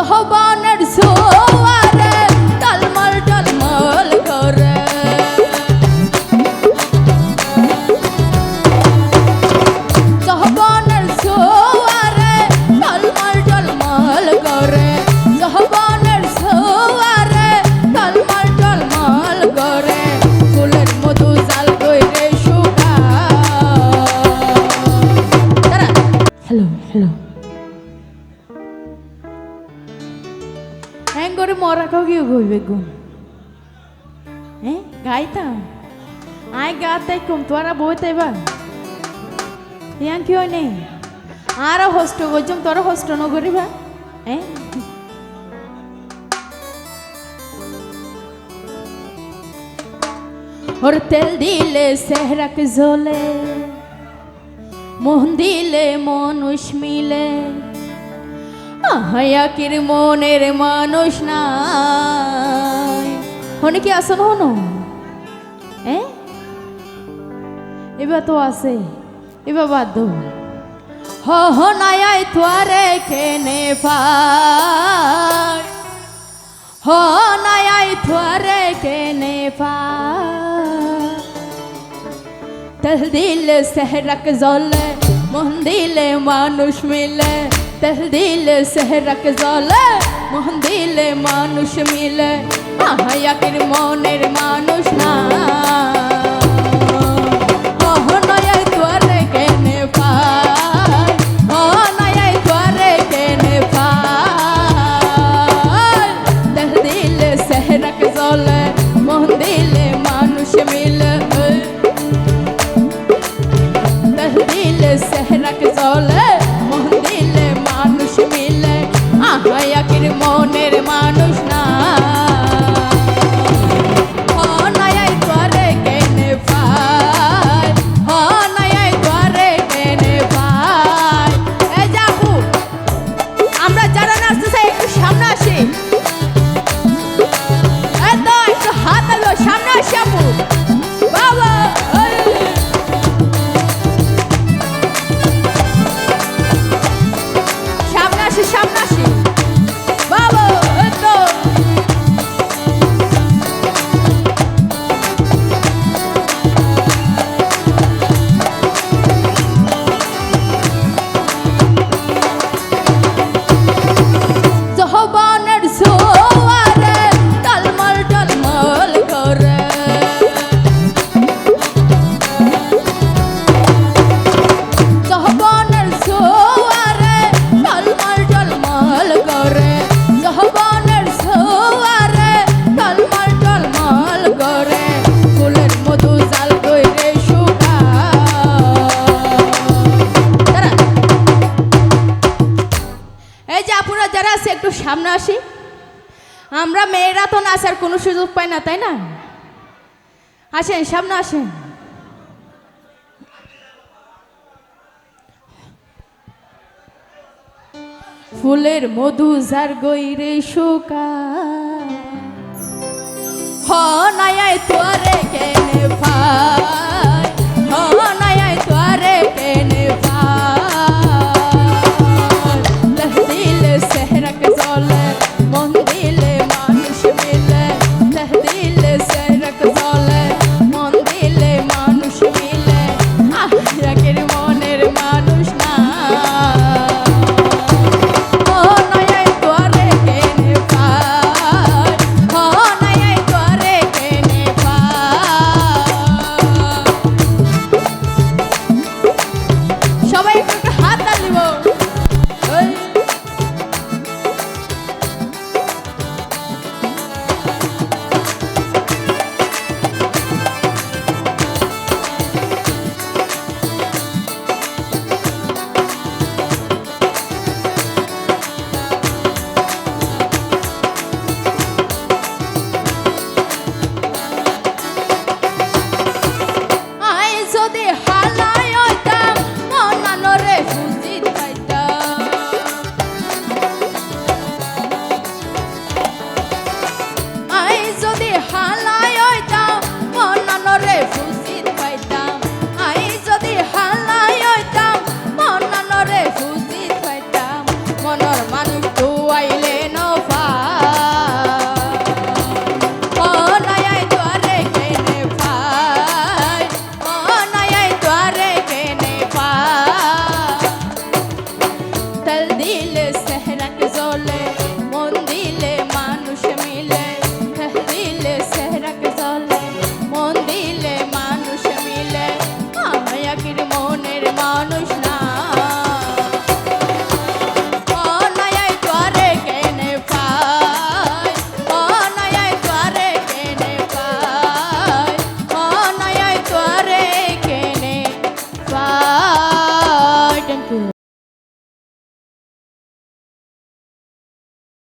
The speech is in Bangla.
যৌবনের জোয়ারে টলমল টলমল করে যৌবনের জোয়ারে টলমল টলমল করে যৌবনের জোয়ারে টলমল টলমল করে ফুলের মধু জাল কইরে শুকা হ্যালো হ্যালো হ্যাঁ করে মরা কাউ গিয়ে গইবে গুম হ্যাঁ গাইতাম আয় গাতাই কম তোরা বইতে বা ইয়ান কি হয় নেই আর হোস্ট গজম তোরা হোস্ট নগরি বা হ্যাঁ और तेल दिले सेहरक झोले मोहन दिले मनुष मिले আহায়াকির মনের মানুষ নাই হনে কি আসন হনো এবার তো আছে এবার বাদ হ নায়াই তোয়ারে কেনে পায় হ নায়াই তোয়ারে কেনে পায় তেল দিলে সেহরক জলে মোহন দিলে মানুষ মিলে তেল দিলে সেহরক জলে মোহন দিলে মানুষ মিলে আহায়াকের মনের মানুষ না নয়াই তোয়ারে কেনে পায় নয়াই তোয়ারে কেনে পায় তেল দিলে সেহরক জলে মোহন দিলে মানুষ মিলে তেল দিলে সেহরক জলে মোহন দিলে মানুষ মিলে আহায়াকের মনের মানুষ না নয়াই তোয়ারে কেনে পায় নয়াই তোয়ারে কেনে পায় এ যাবু আমরা যারা নাচতে চাই একটু সামনে আসি তো একটু হাত আলো সামনে আসি আপু বাবা সামনে আসি বাবা তো যৌবনের জোয়ারে টলমল টলমল করে যৌবনের জোয়ারে টলমল টলমল করে যৌবনের জোয়ারে টলমল টলমল করে ফুলের মধু জাল কইরে শুকা এই যে আপনারা যারা আছে একটু সামনে আসি আমরা মেয়েরা তো নাচার কোনো সুযোগ পাই না তাই না আসেন সামনে আসেন ফুলের মধু জার গইরে শুকা নায়াই তোয়ারে কেনে পায়